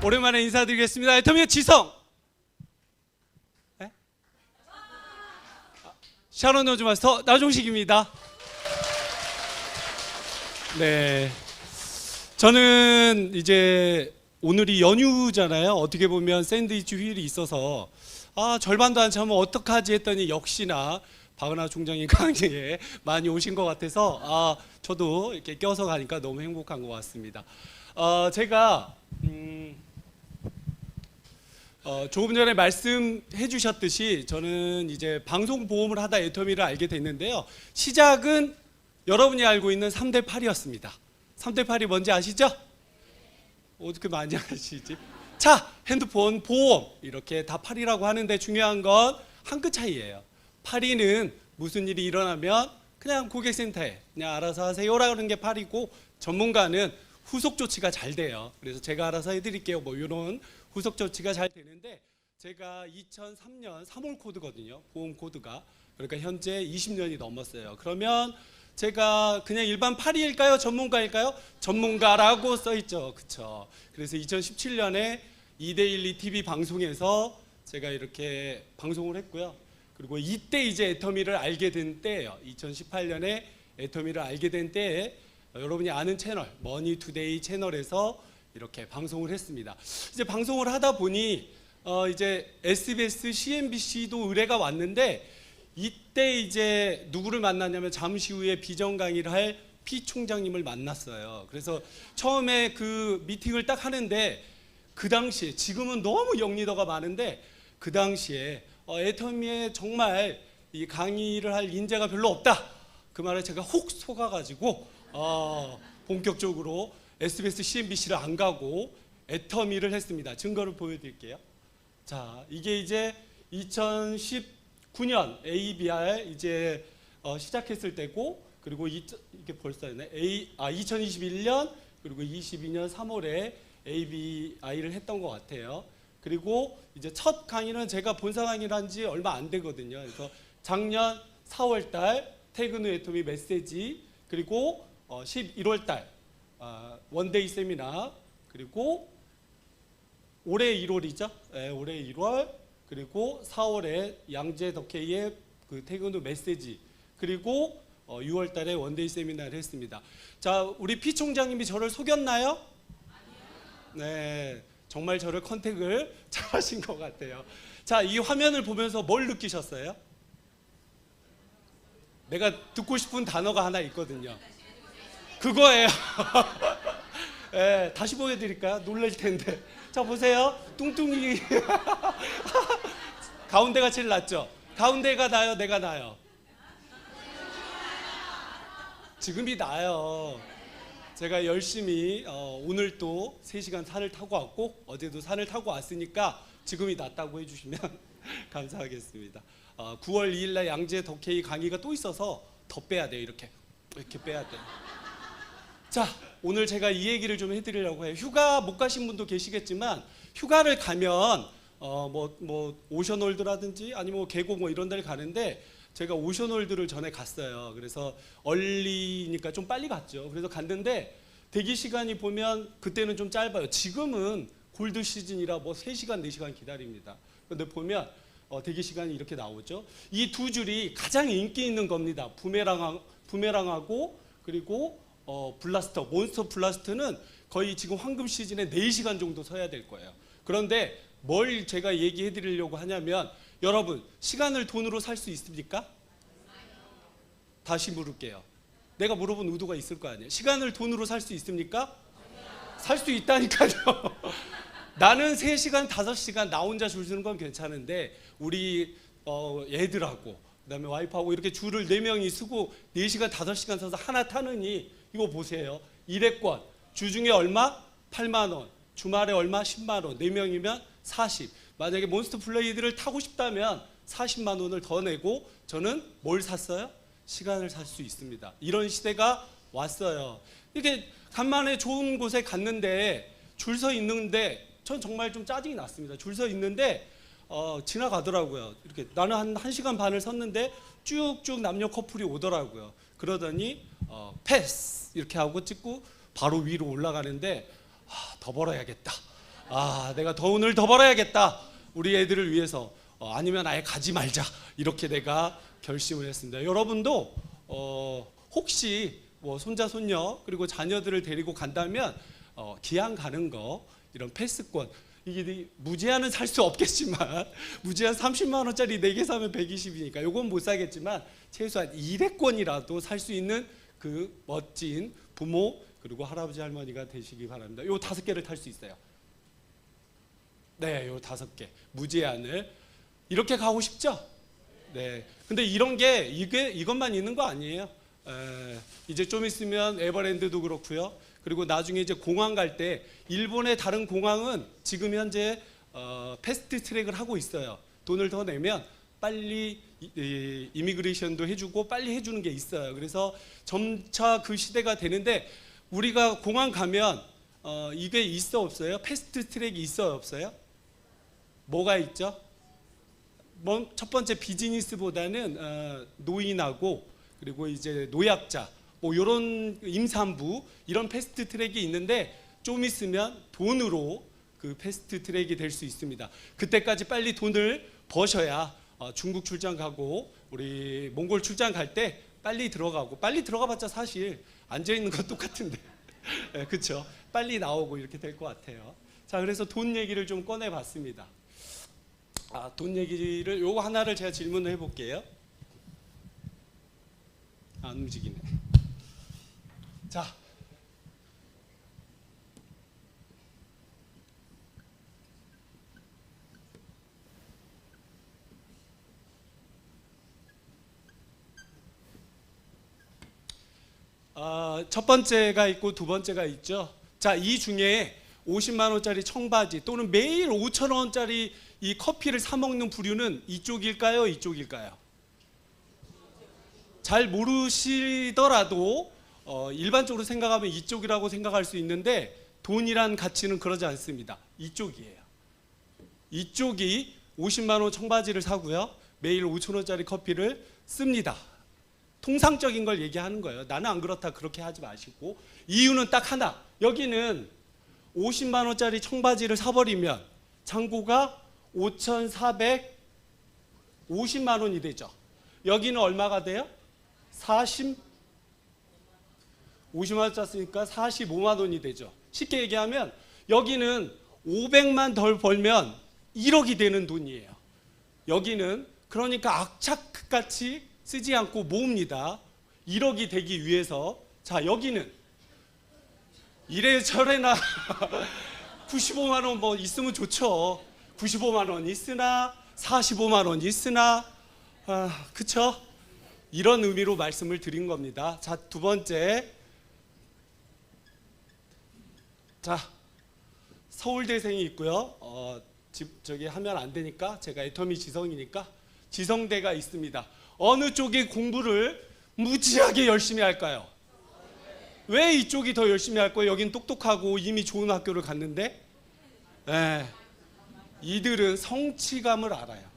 오랜만에 인사드리겠습니다. 애터미의 지성. 네? 샤론 노즈마스터 나종식입니다. 네, 저는 이제 오늘이 연휴잖아요. 어떻게 보면 샌드위치 휴일이 있어서 절반도 안 차면 어떡하지 했더니 역시나 박은하 총장이 강의에 많이 오신 것 같아서 저도 이렇게 껴서 가니까 너무 행복한 것 같습니다. 제가 조금 전에 말씀해 주셨듯이 저는 이제 방송보험을 하다 애터미를 알게 됐는데요. 시작은 여러분이 알고 있는 3대 8이었습니다. 3대 8이 뭔지 아시죠? 어떻게 많이 아시지? 차, 핸드폰, 보험 이렇게 다 8이라고 하는데 중요한 건 한 끗 차이예요. 8위는 무슨 일이 일어나면 그냥 고객센터에 그냥 알아서 하세요라는 게 8이고, 전문가는 후속 조치가 잘 돼요. 그래서 제가 알아서 해드릴게요. 뭐 이런 후속 조치가 잘 되는데, 제가 2003년 3월 코드거든요. 보험 코드가. 그러니까 현재 20년이 넘었어요. 그러면 제가 그냥 일반 8위일까요? 전문가일까요? 전문가라고 써있죠. 그쵸? 그래서 2017년에 2대12 TV 방송에서 제가 이렇게 방송을 했고요. 그리고 이때 이제 애터미를 알게 된 때예요. 2018년에 애터미를 알게 된 때에 여러분이 아는 채널 머니투데이 채널에서 이렇게 방송을 했습니다. 이제 방송을 하다 보니 이제 SBS, CNBC도 의뢰가 왔는데, 이때 이제 누구를 만났냐면 잠시 후에 비전 강의를 할 피 총장님을 만났어요. 그래서 처음에 그 미팅을 딱 하는데, 그 당시에, 지금은 너무 영리더가 많은데 그 당시에 애터미에 정말 이 강의를 할 인재가 별로 없다, 그 말에 제가 혹 속아가지고 본격적으로 SBS, CNBC를 안 가고 애터미를 했습니다. 증거를 보여드릴게요. 자, 이게 이제 2019년 ABR 이제 시작했을 때고, 그리고 이게 벌써 했네. 2021년 그리고 22년 3월에 ABI를 했던 것 같아요. 그리고 이제 첫 강의는 제가 본사 강의를 한 지 얼마 안 되거든요. 그래서 작년 4월 달 퇴근 후 애터미 메시지, 그리고 11월 달 원데이 세미나, 그리고 올해 1월이죠. 네, 올해 1월, 그리고 4월에 양재 덕케이의 그 퇴근 후 메시지, 그리고 6월 달에 원데이 세미나를 했습니다. 자, 우리 피 총장님이 저를 속였나요? 네, 정말 저를 컨택을 잘 하신 것 같아요. 자, 이 화면을 보면서 뭘 느끼셨어요? 내가 듣고 싶은 단어가 하나 있거든요. 그거예요. 네, 다시 보여드릴까요? 놀랄 텐데. 자, 보세요. 뚱뚱이. 가운데가 제일 낫죠? 가운데가 나요? 내가 나요? 지금이 나요. 제가 열심히 오늘 또 3시간 산을 타고 왔고, 어제도 산을 타고 왔으니까 지금이 낫다고 해주시면 감사하겠습니다. 9월 2일 날 양재 덕케이 강의가 또 있어서 더 빼야 돼요. 이렇게 빼야 돼요. 자, 오늘 제가 이 얘기를 좀 해드리려고 해요. 휴가 못 가신 분도 계시겠지만, 휴가를 가면 뭐 오션월드라든지 아니면 뭐 계곡 뭐 이런 데를 가는데, 제가 오션월드를 전에 갔어요. 그래서 얼리니까 좀 빨리 갔죠. 그래서 갔는데 대기 시간이 보면 그때는 좀 짧아요. 지금은 골드 시즌이라 뭐 3시간, 4시간 기다립니다. 근데 보면 대기 시간이 이렇게 나오죠. 이 두 줄이 가장 인기 있는 겁니다. 부메랑하고 그리고 블라스터, 몬스터 블라스트는 거의 지금 황금 시즌에 4시간 정도 서야 될 거예요. 그런데 뭘 제가 얘기해 드리려고 하냐면, 여러분, 시간을 돈으로 살 수 있습니까? 다시 물을게요. 내가 물어본 의도가 있을 거 아니에요. 시간을 돈으로 살 수 있습니까? 살 수 있다니까요. 나는 3시간, 5시간 나 혼자 줄 서는 건 괜찮은데, 우리 애들하고 그다음에 와이프하고 이렇게 줄을 4명이 서고 4시간, 5시간 서서 하나 타느니, 이거 보세요. 일회권 주중에 얼마? 8만 원. 주말에 얼마? 10만 원. 4명이면 40. 만약에 몬스터 블레이드를 타고 싶다면 40만 원을 더 내고, 저는 뭘 샀어요? 시간을 살 수 있습니다. 이런 시대가 왔어요. 이렇게 간만에 좋은 곳에 갔는데 줄 서 있는데, 전 정말 좀 짜증이 났습니다. 줄 서 있는데 지나가더라고요. 이렇게 나는 한 1시간 반을 섰는데 쭉쭉 남녀 커플이 오더라고요. 그러더니 패스 이렇게 하고 찍고 바로 위로 올라가는데, 더 벌어야겠다. 내가 돈을 더 벌어야겠다. 우리 애들을 위해서. 아니면 아예 가지 말자. 이렇게 내가 결심을 했습니다. 여러분도 혹시 뭐 손자 손녀 그리고 자녀들을 데리고 간다면 기한 가는 거, 이런 패스권, 이게 무제한은 살 수 없겠지만 무제한 30만 원짜리 4개 사면 120이니까 요건 못 사겠지만 최소한 200권이라도 살 수 있는 그 멋진 부모 그리고 할아버지 할머니가 되시기 바랍니다. 요 5개를 탈 수 있어요. 네, 요 5개 무제한을. 이렇게 가고 싶죠? 네. 근데 이런 게 이것만 있는 거 아니에요. 이제 좀 있으면 에버랜드도 그렇고요. 그리고 나중에 이제 공항 갈 때 일본의 다른 공항은 지금 현재 패스트 트랙을 하고 있어요. 돈을 더 내면 빨리 이미그레이션도 해주고 빨리 해주는 게 있어요. 그래서 점차 그 시대가 되는데 우리가 공항 가면 이게 있어 없어요? 패스트 트랙이 있어요 없어요? 뭐가 있죠? 첫 번째 비즈니스보다는 노인하고 그리고 이제 노약자 뭐 이런 임산부 이런 패스트 트랙이 있는데 좀 있으면 돈으로 그 패스트 트랙이 될 수 있습니다. 그때까지 빨리 돈을 버셔야 중국 출장 가고 우리 몽골 출장 갈 때 빨리 들어가고, 빨리 들어가봤자 사실 앉아 있는 건 똑같은데 네, 그렇죠? 빨리 나오고 이렇게 될 것 같아요. 자, 그래서 돈 얘기를 좀 꺼내봤습니다. 돈 얘기를 요거 하나를 제가 질문을 해볼게요. 안 움직이네. 자, 첫 번째가 있고 두 번째가 있죠. 자, 이 중에 50만 원짜리 청바지 또는 매일 5천 원짜리 이 커피를 사 먹는 부류는 이쪽일까요? 이쪽일까요? 잘 모르시더라도 일반적으로 생각하면 이쪽이라고 생각할 수 있는데 돈이란 가치는 그러지 않습니다. 이쪽이에요. 이쪽이 50만 원 청바지를 사고요. 매일 5천 원짜리 커피를 씁니다. 통상적인 걸 얘기하는 거예요. 나는 안 그렇다 그렇게 하지 마시고, 이유는 딱 하나. 여기는 50만 원짜리 청바지를 사버리면 잔고가 5,450만 원이 되죠. 여기는 얼마가 돼요? 50만 원 짰으니까 45만 원이 되죠. 쉽게 얘기하면 여기는 500만 덜 벌면 1억이 되는 돈이에요. 여기는 그러니까 악착같이 쓰지 않고 모읍니다. 1억이 되기 위해서. 자, 여기는 이래저래나 95만 원 뭐 있으면 좋죠. 95만 원 있으나 45만 원 있으나 그쵸? 이런 의미로 말씀을 드린 겁니다. 자, 두 번째. 자, 서울대생이 있고요. 저기 하면 안 되니까 제가 애터미 지성이니까 지성대가 있습니다. 어느 쪽이 공부를 무지하게 열심히 할까요? 왜 이쪽이 더 열심히 할 거예요? 여긴 똑똑하고 이미 좋은 학교를 갔는데 이들은 성취감을 알아요.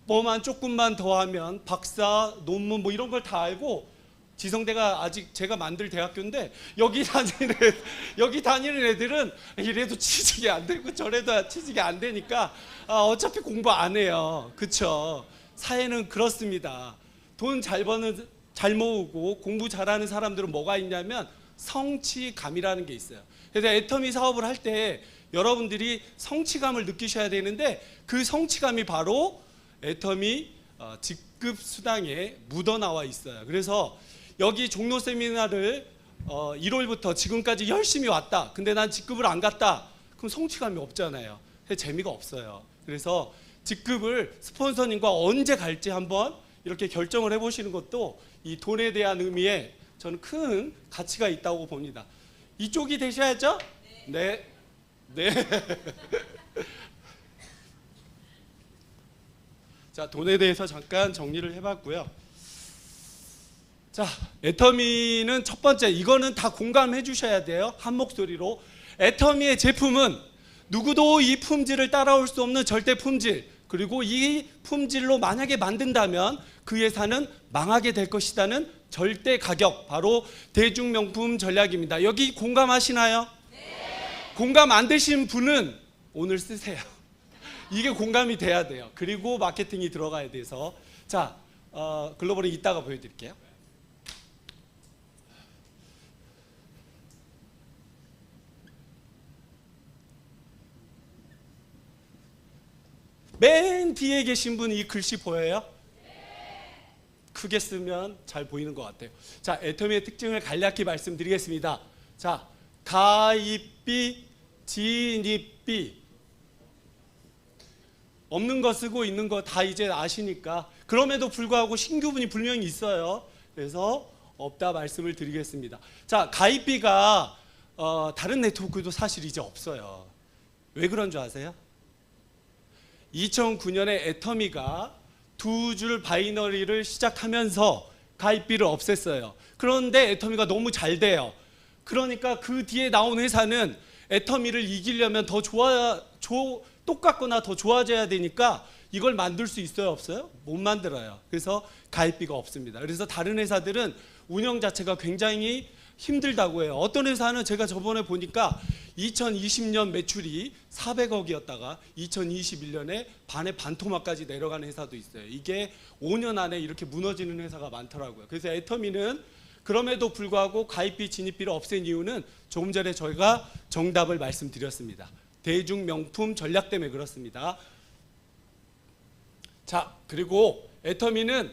뭐만 조금만 더 하면 박사, 논문 뭐 이런 걸 다 알고, 지성대가 아직 제가 만들 대학교인데 여기 다니는 애들은 이래도 취직이 안 되고 저래도 취직이 안 되니까 어차피 공부 안 해요. 그쵸? 사회는 그렇습니다. 돈 잘 버는, 잘 모으고 공부 잘하는 사람들은 뭐가 있냐면 성취감이라는 게 있어요. 그래서 애터미 사업을 할 때 여러분들이 성취감을 느끼셔야 되는데 그 성취감이 바로 애터미 직급 수당에 묻어나와 있어요. 그래서 여기 종로 세미나를 1월부터 지금까지 열심히 왔다. 근데 난 직급을 안 갔다. 그럼 성취감이 없잖아요. 재미가 없어요. 그래서 직급을 스폰서님과 언제 갈지 한번 이렇게 결정을 해보시는 것도 이 돈에 대한 의미에 저는 큰 가치가 있다고 봅니다. 이쪽이 되셔야죠? 네. 네. 자, 돈에 대해서 잠깐 정리를 해봤고요. 자, 애터미는 첫 번째, 이거는 다 공감해 주셔야 돼요. 한 목소리로. 애터미의 제품은 누구도 이 품질을 따라올 수 없는 절대 품질, 그리고 이 품질로 만약에 만든다면 그 회사는 망하게 될 것이라는 절대 가격, 바로 대중명품 전략입니다. 여기 공감하시나요? 네. 공감 안 되신 분은 오늘 쓰세요. 이게 공감이 돼야 돼요. 그리고 마케팅이 들어가야 돼서. 자, 글로벌은 이따가 보여드릴게요. 맨 뒤에 계신 분 이 글씨 보여요? 크게 쓰면 잘 보이는 것 같아요. 자, 애터미의 특징을 간략히 말씀드리겠습니다. 자, 가입비, 진입비. 없는 거 쓰고 있는 거 다 이제 아시니까. 그럼에도 불구하고 신규분이 분명히 있어요. 그래서 없다 말씀을 드리겠습니다. 자, 가입비가 다른 네트워크도 사실 이제 없어요. 왜 그런 줄 아세요? 2009년에 애터미가 두 줄 바이너리를 시작하면서 가입비를 없앴어요. 그런데 애터미가 너무 잘 돼요. 그러니까 그 뒤에 나온 회사는 애터미를 이기려면 더 똑같거나 더 좋아져야 되니까 이걸 만들 수 있어요, 없어요? 못 만들어요. 그래서 가입비가 없습니다. 그래서 다른 회사들은 운영 자체가 굉장히 힘들다고 해요. 어떤 회사는 제가 저번에 보니까 2020년 매출이 400억이었다가 2021년에 반토막까지 내려가는 회사도 있어요. 이게 5년 안에 이렇게 무너지는 회사가 많더라고요. 그래서 애터미는 그럼에도 불구하고 가입비, 진입비를 없앤 이유는 조금 전에 저희가 정답을 말씀드렸습니다. 대중명품 전략 때문에 그렇습니다. 자, 그리고 애터미는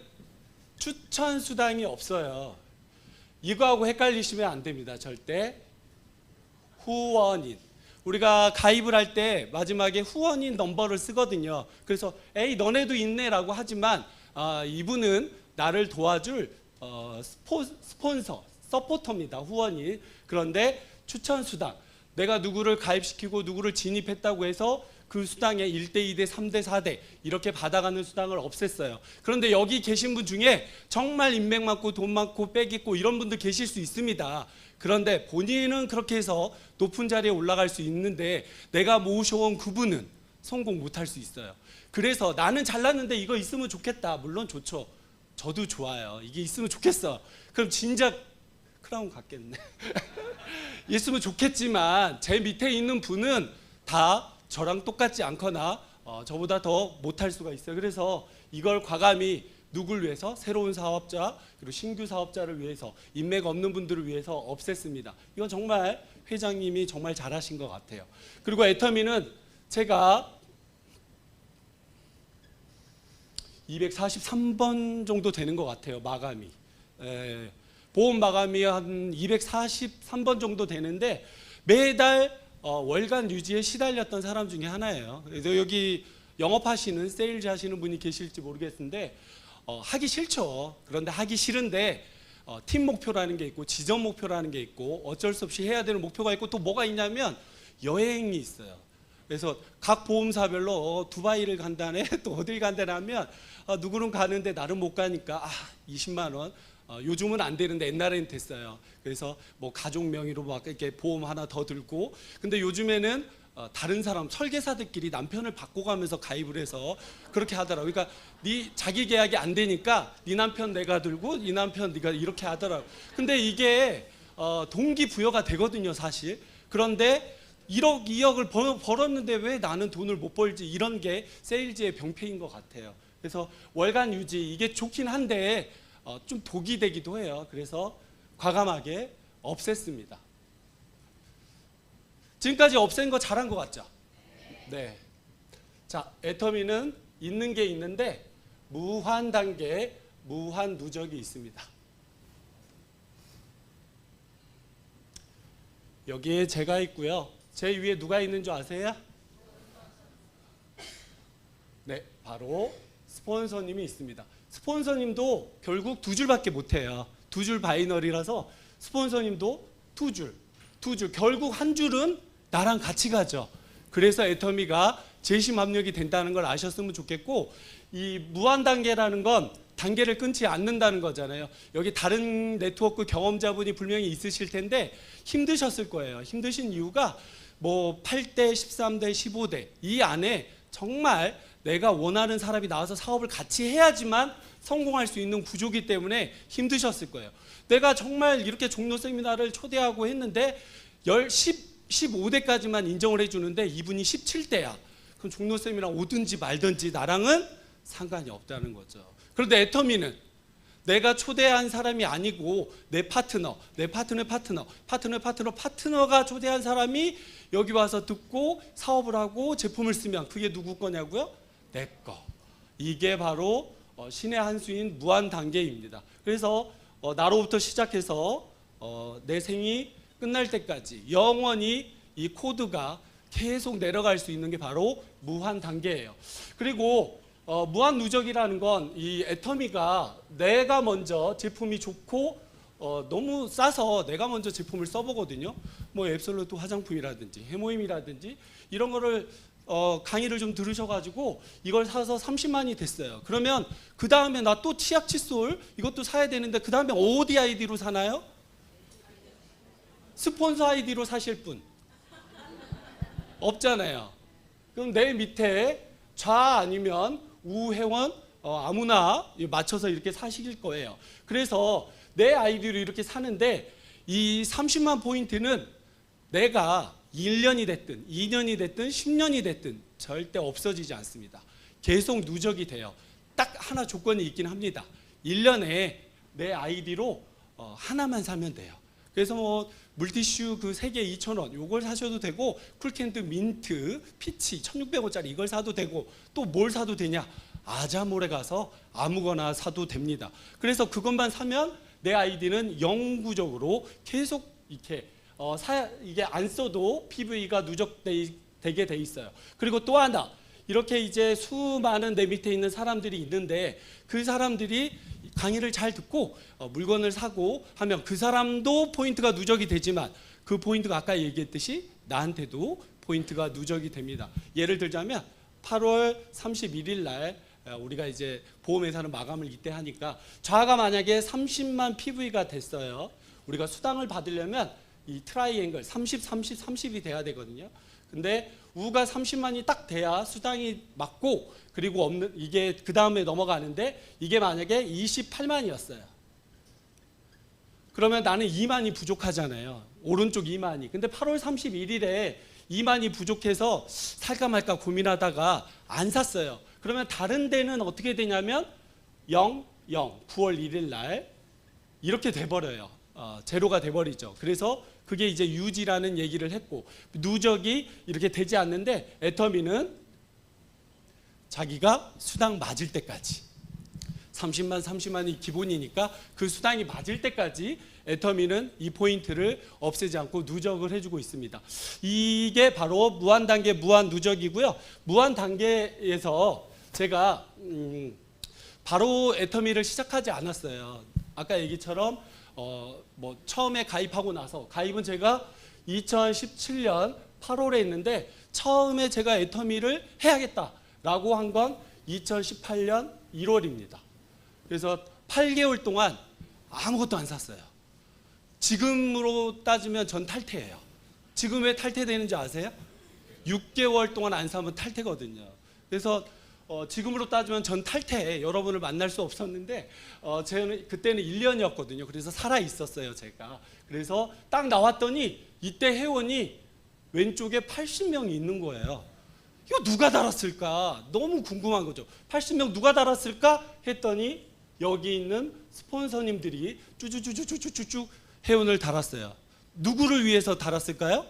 추천 수당이 없어요. 이거하고 헷갈리시면 안 됩니다. 절대. 후원인. 우리가 가입을 할 때 마지막에 후원인 넘버를 쓰거든요. 그래서 에이 너네도 있네라고 하지만 이분은 나를 도와줄 스폰서, 서포터입니다. 후원인. 그런데 추천 수당. 내가 누구를 가입시키고 누구를 진입했다고 해서 그 수당에 1대, 2대, 3대, 4대 이렇게 받아가는 수당을 없앴어요. 그런데 여기 계신 분 중에 정말 인맥 많고 돈 많고 빽 있고 이런 분들 계실 수 있습니다. 그런데 본인은 그렇게 해서 높은 자리에 올라갈 수 있는데 내가 모셔온 그분은 성공 못할 수 있어요. 그래서 나는 잘났는데 이거 있으면 좋겠다. 물론 좋죠. 저도 좋아요. 이게 있으면 좋겠어. 그럼 진작 크라운 갖겠네. 있으면 좋겠지만 제 밑에 있는 분은 다 저랑 똑같지 않거나 저보다 더 못할 수가 있어요. 그래서 이걸 과감히 누굴 위해서? 새로운 사업자 그리고 신규 사업자를 위해서 인맥 없는 분들을 위해서 없앴습니다. 이건 정말 회장님이 정말 잘하신 것 같아요. 그리고 애터미는 제가 243번 정도 되는 것 같아요. 마감이. 보험 마감이 한 243번 정도 되는데 매달 월간 유지에 시달렸던 사람 중에 하나예요. 그래서 여기 영업하시는 세일즈 하시는 분이 계실지 모르겠는데 하기 싫죠. 그런데 하기 싫은데 팀 목표라는 게 있고 지점 목표라는 게 있고 어쩔 수 없이 해야 되는 목표가 있고 또 뭐가 있냐면 여행이 있어요. 그래서 각 보험사별로 두바이를 간다네 또 어딜 간다네 하면 누구는 가는데 나는 못 가니까 20만 원 요즘은 안 되는데 옛날에는 됐어요. 그래서 뭐 가족 명의로 막 이렇게 보험 하나 더 들고 근데 요즘에는 다른 사람 설계사들끼리 남편을 바꿔가면서 가입을 해서 그렇게 하더라고요. 그러니까 네 자기 계약이 안 되니까 네 남편 내가 들고 네 남편 네가 이렇게 하더라고요. 근데 이게 동기부여가 되거든요, 사실. 그런데 1억, 2억을 벌었는데 왜 나는 돈을 못 벌지? 이런 게 세일즈의 병폐인 것 같아요. 그래서 월간 유지 이게 좋긴 한데 좀 독이 되기도 해요. 그래서 과감하게 없앴습니다. 지금까지 없앤 거 잘한 것 같죠? 네. 자, 애터미는 있는 게 있는데 무한 단계, 무한 누적이 있습니다. 여기에 제가 있고요. 제 위에 누가 있는 줄 아세요? 네, 바로 스폰서님이 있습니다. 스폰서님도 결국 두 줄밖에 못해요. 두 줄 바이너리라서 스폰서님도 두 줄. 결국 한 줄은 나랑 같이 가죠. 그래서 애터미가 재심 압력이 된다는 걸 아셨으면 좋겠고 이 무한 단계라는 건 단계를 끊지 않는다는 거잖아요. 여기 다른 네트워크 경험자분이 분명히 있으실 텐데 힘드셨을 거예요. 힘드신 이유가 뭐 8대, 13대, 15대 이 안에 정말 내가 원하는 사람이 나와서 사업을 같이 해야지만 성공할 수 있는 구조기 때문에 힘드셨을 거예요. 내가 정말 이렇게 종로 세미나를 초대하고 했는데 15대까지만 인정을 해주는데 이분이 17대야. 그럼 종로쌤이랑 오든지 말든지 나랑은 상관이 없다는 거죠. 그런데 애터미는 내가 초대한 사람이 아니고 내 파트너가 초대한 사람이 여기 와서 듣고 사업을 하고 제품을 쓰면 그게 누구 거냐고요? 내 거. 이게 바로 신의 한 수인 무한 단계입니다. 그래서 나로부터 시작해서 내 생이 끝날 때까지 영원히 이 코드가 계속 내려갈 수 있는 게 바로 무한 단계예요. 그리고 무한 누적이라는 건 이 애터미가 내가 먼저 제품이 좋고 너무 싸서 내가 먼저 제품을 써보거든요. 뭐 앱솔루트 화장품이라든지 해모임이라든지 이런 거를 강의를 좀 들으셔가지고 이걸 사서 30만이 됐어요. 그러면 그 다음에 나 또 치약 칫솔 이것도 사야 되는데 그 다음에 어디 아이디로 사나요? 스폰서 아이디로 사실 분 없잖아요. 그럼 내 밑에 좌 아니면 우 회원 아무나 맞춰서 이렇게 사실 거예요. 그래서 내 아이디로 이렇게 사는데 이 30만 포인트는 내가 1년이 됐든 2년이 됐든 10년이 됐든 절대 없어지지 않습니다. 계속 누적이 돼요. 딱 하나 조건이 있긴 합니다. 1년에 내 아이디로 하나만 사면 돼요. 그래서 뭐 물티슈 그 3개 2,000원 요걸 사셔도 되고 쿨캔드 민트 피치 1,600원짜리 이걸 사도 되고 또 뭘 사도 되냐? 아자몰에 가서 아무거나 사도 됩니다. 그래서 그것만 사면 내 아이디는 영구적으로 계속 이렇게 이게 안 써도 PV가 누적되게 돼 있어요. 그리고 또 하나 이렇게 이제 수많은 내 밑에 있는 사람들이 있는데 그 사람들이 강의를 잘 듣고 물건을 사고 하면 그 사람도 포인트가 누적이 되지만 그 포인트가 아까 얘기했듯이 나한테도 포인트가 누적이 됩니다. 예를 들자면 8월 31일 날 우리가 이제 보험회사는 마감을 이때 하니까 좌가 만약에 30만 PV가 됐어요. 우리가 수당을 받으려면 이 트라이앵글 30, 30, 30이 돼야 되거든요. 근데 우가 30만이 딱 돼야 수당이 맞고 그리고 없는 이게 그 다음에 넘어가는데 이게 만약에 28만이었어요. 그러면 나는 2만이 부족하잖아요. 오른쪽 2만이. 근데 8월 31일에 2만이 부족해서 살까 말까 고민하다가 안 샀어요. 그러면 다른 데는 어떻게 되냐면 0, 0, 9월 1일 날 이렇게 돼버려요. 제로가 돼버리죠. 그래서 그게 이제 유지라는 얘기를 했고 누적이 이렇게 되지 않는데 애터미는 자기가 수당 맞을 때까지 30만 30만이 기본이니까 그 수당이 맞을 때까지 애터미는 이 포인트를 없애지 않고 누적을 해주고 있습니다. 이게 바로 무한 단계 무한 누적이고요. 무한 단계에서 제가 바로 애터미를 시작하지 않았어요. 아까 얘기처럼 뭐 처음에 가입하고 나서 가입은 제가 2017년 8월에 했는데 처음에 제가 애터미를 해야겠다라고 한 건 2018년 1월입니다. 그래서 8개월 동안 아무것도 안 샀어요. 지금으로 따지면 전 탈퇴예요. 지금 왜 탈퇴되는지 아세요? 6개월 동안 안 사면 탈퇴거든요. 그래서 지금으로 따지면 전 탈퇴 여러분을 만날 수 없었는데 저는 그때는 1년이었거든요. 그래서 살아 있었어요 제가. 그래서 딱 나왔더니 이때 회원이 왼쪽에 80명이 있는 거예요. 이거 누가 달았을까? 너무 궁금한 거죠. 80명 누가 달았을까? 했더니 여기 있는 스폰서님들이 쭈쭈쭈쭈쭈쭈 회원을 달았어요. 누구를 위해서 달았을까요?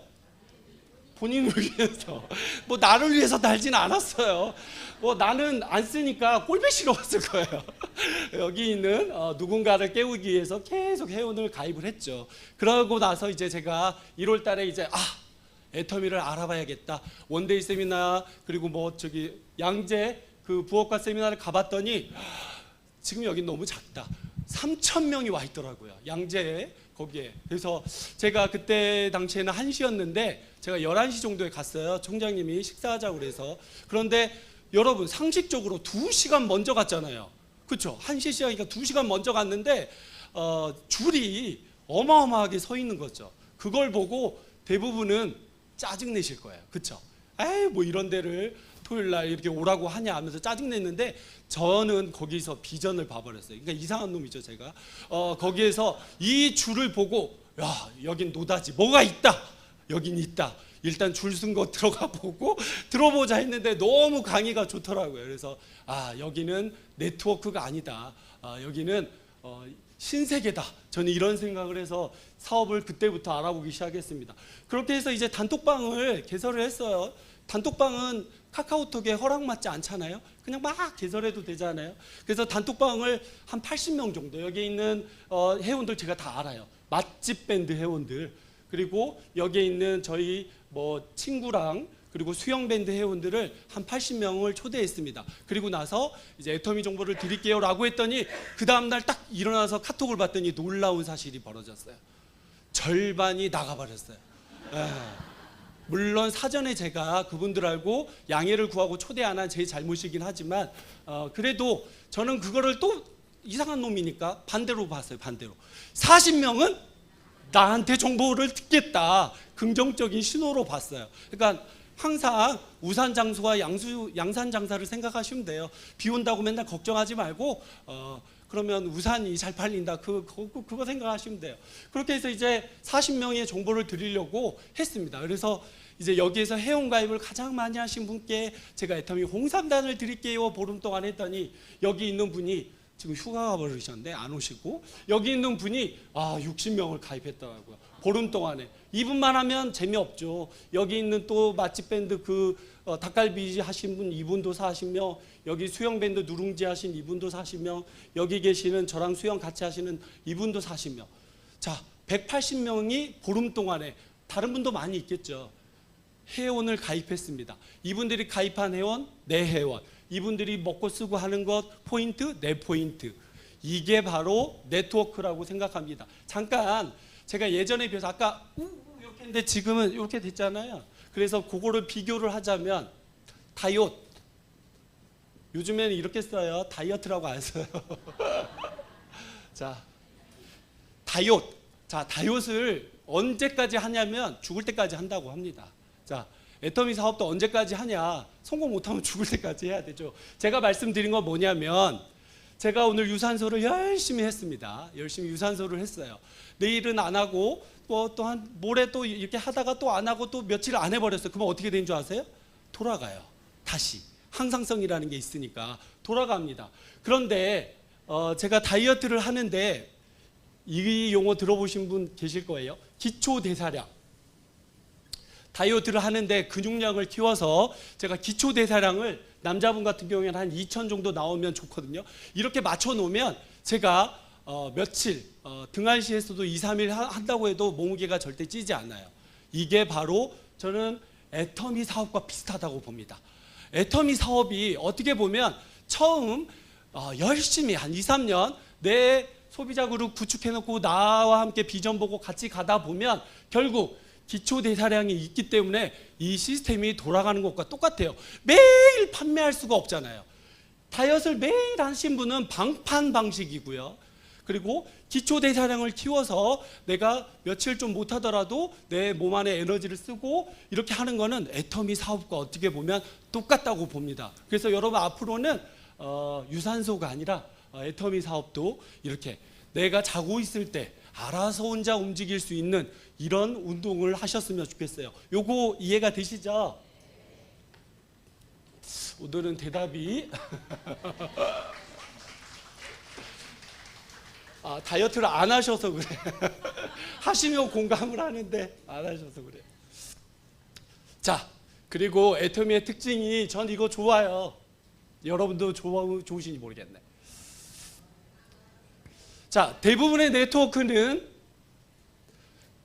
본인을 위해서. 뭐 나를 위해서 달지는 않았어요. 뭐 나는 안 쓰니까 꼴배시러 왔을 거예요. 여기 있는 누군가를 깨우기 위해서 계속 회원을 가입을 했죠. 그러고 나서 이제 제가 1월 달에 이제 애터미를 알아봐야겠다. 원데이 세미나 그리고 뭐 저기 양재 그 부업과 세미나를 가봤더니 지금 여기 너무 작다. 3,000명이 와 있더라고요. 양재에 거기에. 그래서 제가 그때 당시에는 1시였는데 제가 11시 정도에 갔어요. 총장님이 식사하자고 그래서. 그런데 여러분 상식적으로 2시간 먼저 갔잖아요. 그렇죠? 1시 시작이니까 2시간 먼저 갔는데 줄이 어마어마하게 서 있는 거죠. 그걸 보고 대부분은 짜증내실 거예요. 그렇죠? 에이 뭐 이런 데를 토요일날 이렇게 오라고 하냐 하면서 짜증냈는데 저는 거기서 비전을 봐버렸어요. 그러니까 이상한 놈이죠 제가. 거기에서 이 줄을 보고 야 여긴 노다지 뭐가 있다. 여긴 있다. 일단 줄 쓴 거 들어가 보고 들어보자 했는데 너무 강의가 좋더라고요. 그래서 여기는 네트워크가 아니다. 여기는 신세계다. 저는 이런 생각을 해서 사업을 그때부터 알아보기 시작했습니다. 그렇게 해서 이제 단톡방을 개설을 했어요. 단톡방은 카카오톡에 허락받지 않잖아요. 그냥 막 개설해도 되잖아요. 그래서 단톡방을 한 80명 정도, 여기 있는 회원들 제가 다 알아요. 맛집 밴드 회원들, 그리고 여기에 있는 저희 친구랑 그리고 수영 밴드 회원들을 한 80명을 초대했습니다. 그리고 나서 이제 애터미 정보를 드릴게요라고 했더니 그 다음 날 딱 일어나서 카톡을 봤더니 놀라운 사실이 벌어졌어요. 절반이 나가버렸어요. 물론 사전에 제가 그분들하고 양해를 구하고 초대 안 한 제 잘못이긴 하지만 그래도 저는 그거를 또 이상한 놈이니까 반대로 봤어요. 반대로 40명은 나한테 정보를 듣겠다, 긍정적인 신호로 봤어요. 그러니까 항상 우산 장수와 양산 장사를 생각하시면 돼요. 비 온다고 맨날 걱정하지 말고 그러면 우산이 잘 팔린다, 그거 생각하시면 돼요. 그렇게 해서 이제 40명의 정보를 드리려고 했습니다. 그래서 이제 여기에서 회원가입을 가장 많이 하신 분께 제가 애터미 홍삼단을 드릴게요 보름 동안 했더니 여기 있는 분이 지금 휴가가 버리셨는데 안 오시고, 여기 있는 분이 60명을 가입했더라고요. 보름 동안에. 이분만 하면 재미없죠. 여기 있는 또 맛집 밴드 닭갈비 하신 분 이분도 40명, 여기 수영 밴드 누룽지 하신 이분도 40명, 여기 계시는 저랑 수영 같이 하시는 이분도 40명. 자, 180명이 보름 동안에, 다른 분도 많이 있겠죠, 회원을 가입했습니다. 이분들이 가입한 회원, 내 회원. 이분들이 먹고 쓰고 하는 것 포인트, 내 포인트. 이게 바로 네트워크라고 생각합니다. 잠깐 제가 예전에 비해서 아까 이렇게 했는데 지금은 이렇게 됐잖아요. 그래서 그거를 비교를 하자면 다이어트, 요즘에는 이렇게 써요. 다이어트라고 안 써요. 자, 다이어트. 자, 다이어트를 언제까지 하냐면 죽을 때까지 한다고 합니다. 자, 애터미 사업도 언제까지 하냐? 성공 못하면 죽을 때까지 해야 되죠. 제가 말씀드린 건 뭐냐면 제가 오늘 유산소를 열심히 했습니다. 열심히 유산소를 했어요. 내일은 안 하고 또한 모레 또 이렇게 하다가 또 안 하고 또 며칠 안 해버렸어요. 그러면 어떻게 된 줄 아세요? 돌아가요. 다시. 항상성이라는 게 있으니까 돌아갑니다. 그런데 제가 다이어트를 하는데 이 용어 들어보신 분 계실 거예요. 기초대사량. 다이어트를 하는데 근육량을 키워서 제가 기초대사량을 남자분 같은 경우에는 한 2000 정도 나오면 좋거든요. 이렇게 맞춰 놓으면 제가 며칠 등한시에서도 2, 3일 한다고 해도 몸무게가 절대 찌지 않아요. 이게 바로 저는 애터미 사업과 비슷하다고 봅니다. 애터미 사업이 어떻게 보면 처음 열심히 한 2, 3년 내 소비자 그룹 구축해놓고 나와 함께 비전 보고 같이 가다 보면 결국 기초 대사량이 있기 때문에 이 시스템이 돌아가는 것과 똑같아요. 매일 판매할 수가 없잖아요. 다이어트를 매일 하신 분은 방판 방식이고요. 그리고 기초 대사량을 키워서 내가 며칠 좀 못하더라도 내 몸 안에 에너지를 쓰고 이렇게 하는 거는 애터미 사업과 어떻게 보면 똑같다고 봅니다. 그래서 여러분 앞으로는 유산소가 아니라 애터미 사업도 이렇게 내가 자고 있을 때 알아서 혼자 움직일 수 있는 이런 운동을 하셨으면 좋겠어요. 요거 이해가 되시죠? 오늘은 대답이 다이어트를 안 하셔서 그래. 하시면 공감을 하는데 안 하셔서 그래. 자, 그리고 애터미의 특징이 전 이거 좋아요. 여러분도 좋으신지 모르겠네. 자, 대부분의 네트워크는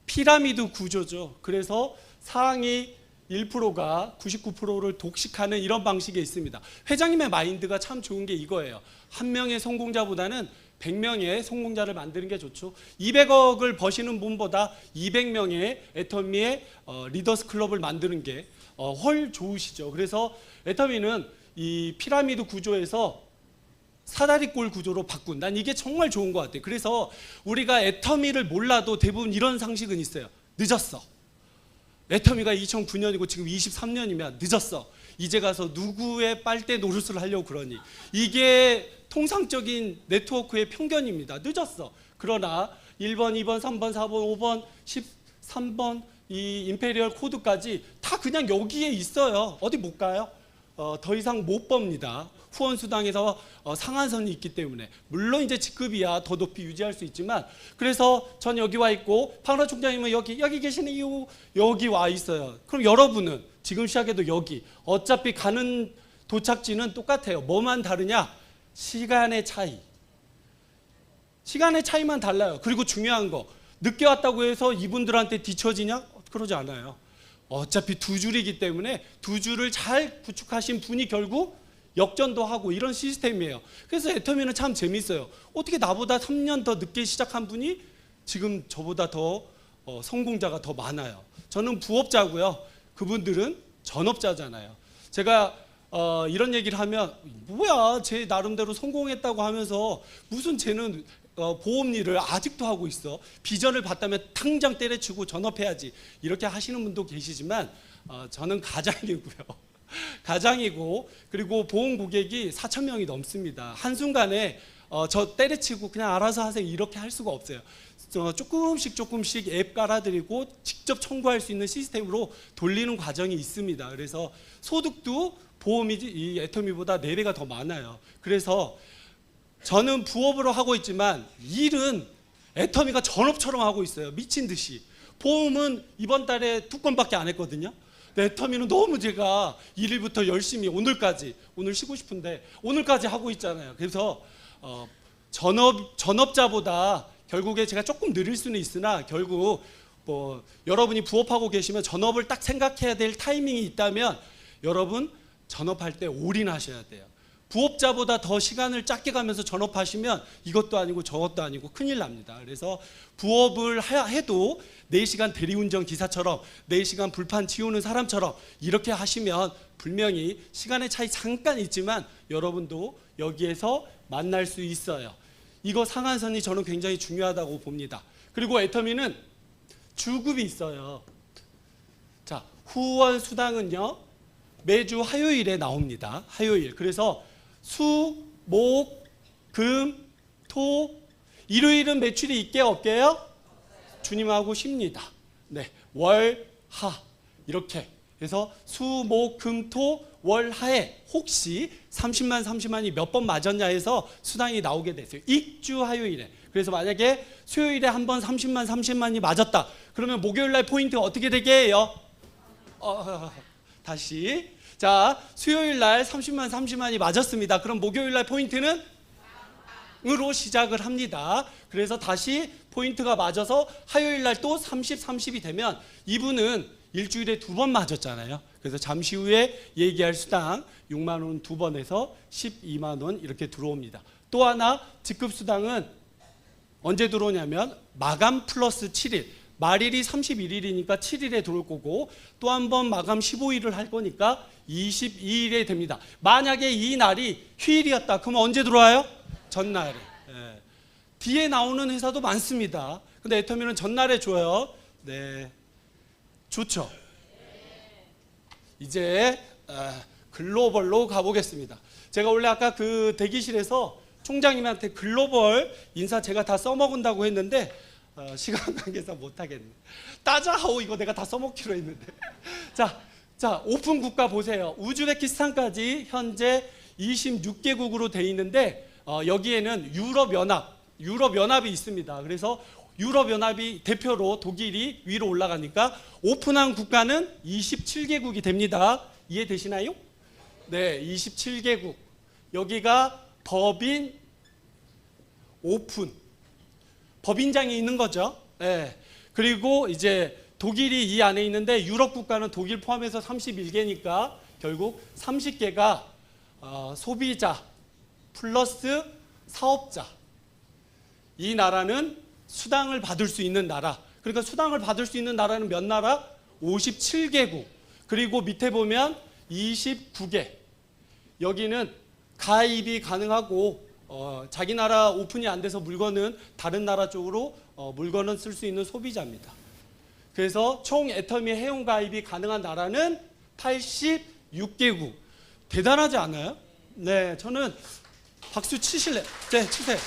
피라미드 구조죠. 그래서 상위 1%가 99%를 독식하는 이런 방식이 있습니다. 회장님의 마인드가 참 좋은 게 이거예요. 한 명의 성공자보다는 100명의 성공자를 만드는 게 좋죠. 200억을 버시는 분보다 200명의 애터미의 리더스 클럽을 만드는 게 훨 좋으시죠. 그래서 애터미는 이 피라미드 구조에서 사다리꼴 구조로 바꾼, 난 이게 정말 좋은 것 같아요. 그래서 우리가 애터미를 몰라도 대부분 이런 상식은 있어요. 늦었어. 애터미가 2009년이고 지금 23년이면 늦었어. 이제 가서 누구의 빨대 노릇을 하려고 그러니. 이게 통상적인 네트워크의 편견입니다. 늦었어. 그러나 1번, 2번, 3번, 4번, 5번, 13번, 이 임페리얼 코드까지 다 그냥 여기에 있어요. 어디 못 가요. 더 이상 못 봅니다. 후원수당에서 상한선이 있기 때문에. 물론 이제 직급이야 더 높이 유지할 수 있지만, 그래서 전 여기 와 있고 박노 총장님은 여기 계시는 이유 여기 와 있어요. 그럼 여러분은 지금 시작해도 여기, 어차피 가는 도착지는 똑같아요. 뭐만 다르냐? 시간의 차이. 시간의 차이만 달라요. 그리고 중요한 거, 늦게 왔다고 해서 이분들한테 뒤처지냐? 그러지 않아요. 어차피 두 줄이기 때문에 두 줄을 잘 구축하신 분이 결국 역전도 하고 이런 시스템이에요. 그래서 애터미는 참 재밌어요. 어떻게 나보다 3년 더 늦게 시작한 분이 지금 저보다 더 성공자가 더 많아요. 저는 부업자고요. 그분들은 전업자잖아요. 제가 이런 얘기를 하면 뭐야 쟤 나름대로 성공했다고 하면서 무슨 쟤는 보험 일을 아직도 하고 있어. 비전을 봤다면 당장 때려치고 전업해야지. 이렇게 하시는 분도 계시지만 저는 가장이고요. 가장이고, 그리고 보험 고객이 4,000명이 넘습니다. 한순간에 저 때려치고 그냥 알아서 하세요 이렇게 할 수가 없어요. 조금씩 앱 깔아드리고 직접 청구할 수 있는 시스템으로 돌리는 과정이 있습니다. 그래서 소득도 보험이 이 애터미보다 4배가 더 많아요. 그래서 저는 부업으로 하고 있지만 일은 애터미가 전업처럼 하고 있어요. 미친 듯이. 보험은 이번 달에 2건밖에 안 했거든요. 애터미는 너무 제가 1일부터 열심히 오늘까지, 오늘 쉬고 싶은데 오늘까지 하고 있잖아요. 그래서 전업자보다 결국에 제가 조금 느릴 수는 있으나 결국 여러분이 부업하고 계시면 전업을 딱 생각해야 될 타이밍이 있다면 여러분 전업할 때 올인하셔야 돼요. 부업자보다 더 시간을 짧게 가면서 전업하시면 이것도 아니고 저것도 아니고 큰일 납니다. 그래서 부업을 해도 4시간 대리운전 기사처럼 4시간 불판 치우는 사람처럼 이렇게 하시면 분명히 시간의 차이 잠깐 있지만 여러분도 여기에서 만날 수 있어요. 이거 상한선이 저는 굉장히 중요하다고 봅니다. 그리고 애터미는 주급이 있어요. 자, 후원 수당은요 매주 화요일에 나옵니다. 화요일. 그래서 수, 목, 금, 토, 일요일은 매출이 있게 없게요? 주님하고 쉽니다. 네, 월, 하 이렇게 해서 수, 목, 금, 토, 월, 하에 혹시 30만이 몇 번 맞았냐 해서 수당이 나오게 됐어요. 익주 화요일에. 그래서 만약에 수요일에 한번 30만이 맞았다. 그러면 목요일날 포인트가 어떻게 되게 해요? 다시. 자, 수요일날 30만이 맞았습니다. 그럼 목요일날 포인트는 으로 시작을 합니다. 그래서 다시 포인트가 맞아서 화요일날 또 30이 되면 이분은 일주일에 2번 맞았잖아요. 그래서 잠시 후에 얘기할 수당 6만 원 2번에서 12만 원 이렇게 들어옵니다. 또 하나 직급수당은 언제 들어오냐면 마감 플러스 7일. 말일이 31일이니까 7일에 들어올 거고 또 한 번 마감 15일을 할 거니까 22일에 됩니다. 만약에 이 날이 휴일이었다. 그럼 언제 들어와요? 전날에. 예. 뒤에 나오는 회사도 많습니다. 근데 애터미는 전날에 줘요. 네, 좋죠. 이제 글로벌로 가보겠습니다. 제가 원래 아까 그 대기실에서 총장님한테 글로벌 인사 제가 다 써먹은다고 했는데 시간 관계상 못하겠네. 따자하오 이거 내가 다 써먹기로 했는데. 자, 오픈 국가 보세요. 우즈베키스탄까지 현재 26개국으로 돼 있는데 여기에는 유럽연합이 있습니다. 그래서 유럽연합이 대표로 독일이 위로 올라가니까 오픈한 국가는 27개국이 됩니다. 이해되시나요? 네, 27개국. 여기가 법인 오픈. 법인장이 있는 거죠. 네. 그리고 이제 독일이 이 안에 있는데 유럽 국가는 독일 포함해서 31개니까 결국 30개가 소비자 플러스 사업자. 이 나라는 수당을 받을 수 있는 나라. 그러니까 수당을 받을 수 있는 나라는 몇 나라? 57개국. 그리고 밑에 보면 29개. 여기는 가입이 가능하고 자기 나라 오픈이 안 돼서 물건은 다른 나라 쪽으로 물건을 쓸 수 있는 소비자입니다. 그래서 총 애터미 회원 가입이 가능한 나라는 86개국. 대단하지 않아요? 네, 저는 박수 치실래? 네, 치세요.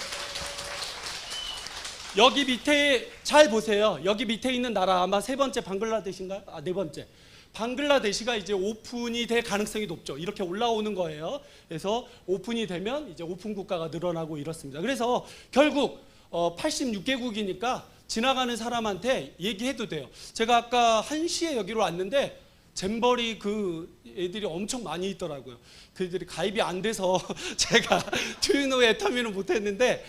여기 밑에 잘 보세요. 여기 밑에 있는 나라 아마 세 번째 방글라데시인가요? 네 번째. 방글라데시가 이제 오픈이 될 가능성이 높죠. 이렇게 올라오는 거예요. 그래서 오픈이 되면 이제 오픈 국가가 늘어나고 이렇습니다. 그래서 결국 86개국이니까 지나가는 사람한테 얘기해도 돼요. 제가 아까 1시에 여기로 왔는데 잼버리 그 애들이 엄청 많이 있더라고요. 그들이 가입이 안 돼서 제가 투유노 애터미는 못했는데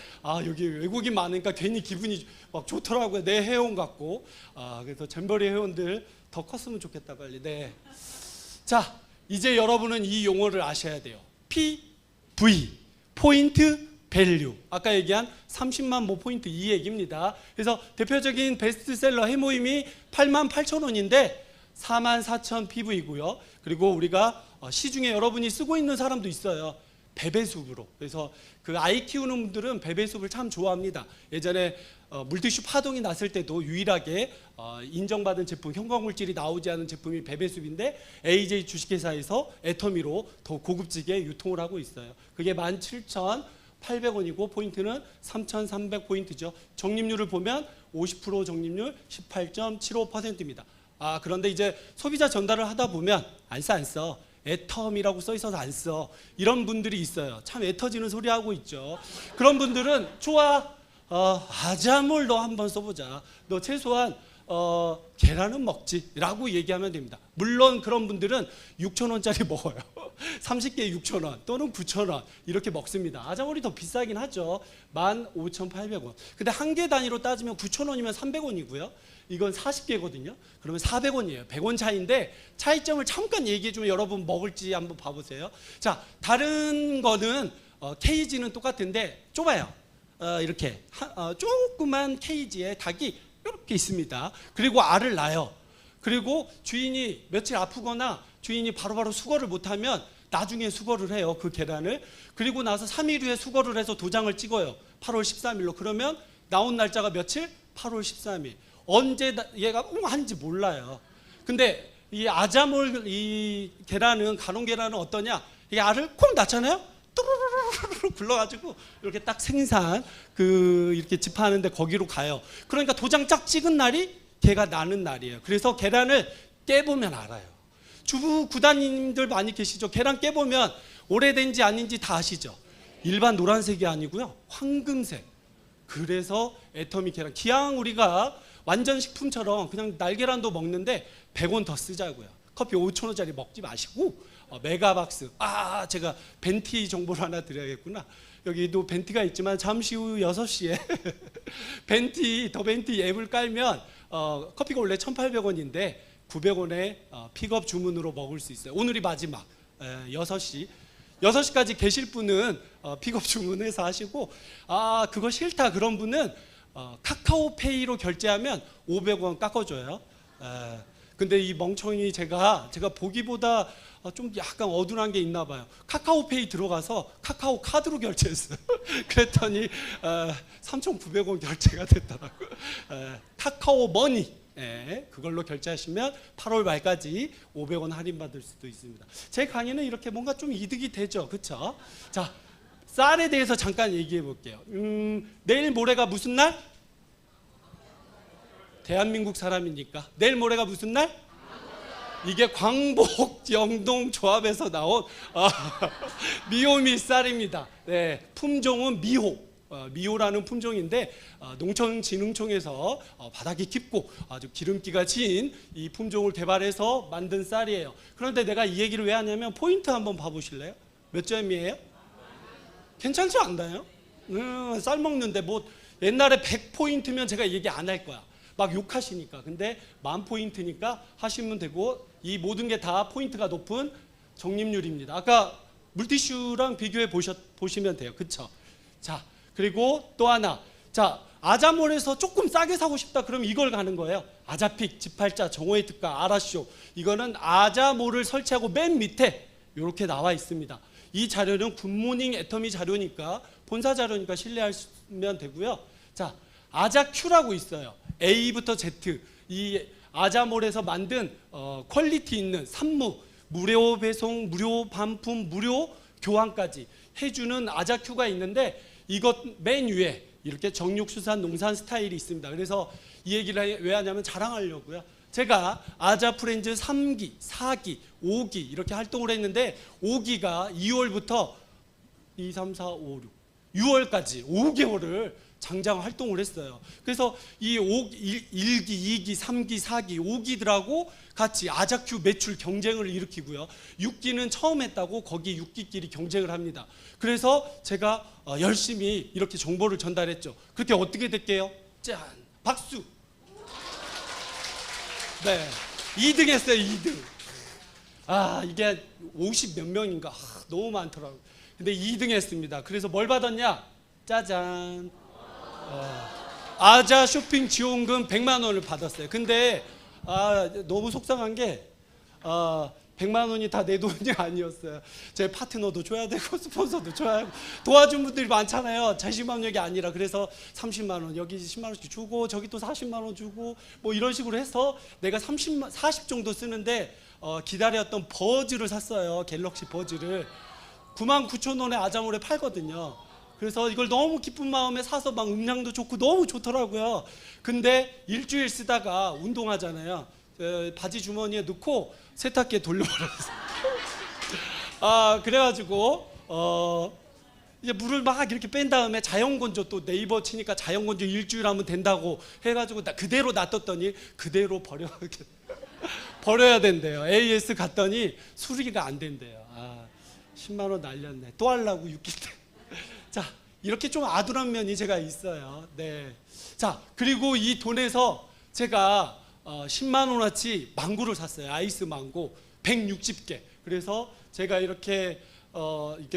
여기 외국인 많으니까 괜히 기분이 막 좋더라고요. 내 회원 같고. 그래서 잼버리 회원들 더 컸으면 좋겠다 빨리. 네. 자, 이제 여러분은 이 용어를 아셔야 돼요. PV, 포인트 밸류. 아까 얘기한 30만 모 포인트 이 얘기입니다. 그래서 대표적인 베스트셀러 해모임이 88,000원인데 44,000 PV고요. 그리고 우리가 시중에 여러분이 쓰고 있는 사람도 있어요. 베베숲으로. 그래서 그 아이 키우는 분들은 베베숲을 참 좋아합니다. 예전에 물티슈 파동이 났을 때도 유일하게 인정받은 제품, 형광물질이 나오지 않은 제품이 베베숲인데 AJ 주식회사에서 애터미로 더 고급지게 유통을 하고 있어요. 그게 17,800원이고 포인트는 3,300포인트죠. 적립률을 보면 50% 적립률 18.75%입니다. 그런데 이제 소비자 전달을 하다 보면 안 써. 애텀이라고 써 있어서 안 써. 이런 분들이 있어요. 참 애 터지는 소리 하고 있죠. 그런 분들은 좋아. 아자몰 너 한번 써보자. 너 최소한 계란은 먹지 라고 얘기하면 됩니다. 물론 그런 분들은 6,000원짜리 먹어요. 30개에 6,000원 또는 9,000원 이렇게 먹습니다. 아자몰이 더 비싸긴 하죠. 15,800원. 근데 한 개 단위로 따지면 9,000원이면 300원이고요. 이건 40개거든요. 그러면 400원이에요. 100원 차이인데 차이점을 잠깐 얘기해 주면 여러분 먹을지 한번 봐보세요. 자, 다른 거는 케이지는 똑같은데 좁아요. 이렇게 조그만 케이지에 닭이 이렇게 있습니다. 그리고 알을 낳아요. 그리고 주인이 며칠 아프거나 주인이 바로바로 수거를 못하면 나중에 수거를 해요. 그 계란을. 그리고 나서 3일 후에 수거를 해서 도장을 찍어요. 8월 13일로. 그러면 나온 날짜가 며칠? 8월 13일. 언제 얘가 한지 몰라요. 근데 이 아자몰 이 계란은 가농 계란은 어떠냐? 이게 알을 콩 낳잖아요. 뚜루루루루 굴러가지고 이렇게 딱 생산 이렇게 집하는데 거기로 가요. 그러니까 도장 쫙 찍은 날이 걔가 나는 날이에요. 그래서 계란을 깨보면 알아요. 주부 구단님들 많이 계시죠? 계란 깨보면 오래된지 아닌지 다 아시죠? 일반 노란색이 아니고요, 황금색. 그래서 애터미 계란. 기왕 우리가 완전 식품처럼 그냥 날계란도 먹는데 100원 더 쓰자고요. 커피 5,000원짜리 먹지 마시고 메가박스. 제가 벤티 정보를 하나 드려야겠구나. 여기도 벤티가 있지만 잠시 후 6시에 더 벤티 앱을 깔면 커피가 원래 1,800원인데 900원에 픽업 주문으로 먹을 수 있어요. 오늘이 마지막 6시까지 계실 분은 픽업 주문해서 하시고, 그거 싫다 그런 분은 카카오페이로 결제하면 500원 깎아줘요. 근데 이 멍청이 제가 보기보다 좀 약간 어둔한 게 있나 봐요. 카카오페이 들어가서 카카오 카드로 결제했어요. 그랬더니 3,900원 결제가 됐더라고요. 카카오 머니. 그걸로 결제하시면 8월 말까지 500원 할인받을 수도 있습니다. 제 강의는 이렇게 뭔가 좀 이득이 되죠. 그렇죠? 자, 쌀에 대해서 잠깐 얘기해 볼게요. 내일 모레가 무슨 날? 대한민국 사람이니까 내일 모레가 무슨 날? 이게 광복 영동 조합에서 나온 미호미 쌀입니다. 네, 품종은 미호라는 품종인데 농촌진흥청에서 바닥이 깊고 아주 기름기가 진 이 품종을 개발해서 만든 쌀이에요. 그런데 내가 이 얘기를 왜 하냐면 포인트 한번 봐보실래요? 몇 점이에요? 괜찮지 않나요? 쌀 먹는데 뭐 옛날에 100포인트면 제가 얘기 안 할 거야. 막 욕하시니까. 근데 10,000포인트니까 하시면 되고, 이 모든 게 다 포인트가 높은 적립률입니다. 아까 물티슈랑 비교해 보시면 돼요. 그쵸? 자, 그리고 또 하나. 자, 아자몰에서 조금 싸게 사고 싶다 그러면 이걸 가는 거예요. 아자픽, 지팔자, 정오의 특가, 아라쇼. 이거는 아자몰을 설치하고 맨 밑에 이렇게 나와 있습니다. 이 자료는 굿모닝 애터미 자료니까, 본사 자료니까 신뢰하시면 되고요. 자, 아자큐라고 있어요. A부터 Z. 이 아자몰에서 만든 퀄리티 있는 산무, 무료 배송, 무료 반품, 무료 교환까지 해주는 아자큐가 있는데, 이것 맨 위에 이렇게 정육수산 농산 스타일이 있습니다. 그래서 이 얘기를 왜 하냐면 자랑하려고요. 제가 아자프렌즈 3기, 4기, 5기 이렇게 활동을 했는데 5기가 2월부터 2, 3, 4, 5, 6, 6월까지 5개월을 장장 활동을 했어요. 그래서 이 1기, 2기, 3기, 4기, 5기들하고 같이 아자큐 매출 경쟁을 일으키고요. 6기는 처음 했다고 거기 6기끼리 경쟁을 합니다. 그래서 제가 열심히 이렇게 정보를 전달했죠. 그렇게 어떻게 됐게요? 짠! 박수! 네, 2등 했어요. 2등. 이게 50 몇 명인가 너무 많더라고요. 근데 2등 했습니다. 그래서 뭘 받았냐? 짜잔. 아자 쇼핑 지원금 100만 원을 받았어요. 근데 너무 속상한 게 100만 원이 다 내 돈이 아니었어요. 제 파트너도 줘야 되고 스폰서도 줘야 하고 도와준 분들이 많잖아요. 자신만력이 아니라. 그래서 30만 원 여기 10만 원씩 주고 저기 또 40만 원 주고 뭐 이런 식으로 해서 내가 40 정도 쓰는데 기다렸던 버즈를 샀어요. 갤럭시 버즈를 99,000원에 아자몰에 팔거든요. 그래서 이걸 너무 기쁜 마음에 사서 막 음량도 좋고 너무 좋더라고요. 근데 일주일 쓰다가 운동하잖아요. 바지 주머니에 넣고 세탁기에 돌려버렸어요. 그래가지고 이제 물을 막 이렇게 뺀 다음에 자연건조, 또 네이버 치니까 자연건조 일주일 하면 된다고 해가지고 그대로 놔뒀더니 그대로 버려야 된대요. AS 갔더니 수리가 안 된대요. 10만 원 날렸네. 또 하려고 6기 때. 자, 이렇게 좀 아둔한 면이 제가 있어요. 네. 자, 그리고 이 돈에서 제가 10만 원어치 망고를 샀어요. 아이스 망고 160개. 그래서 제가 이렇게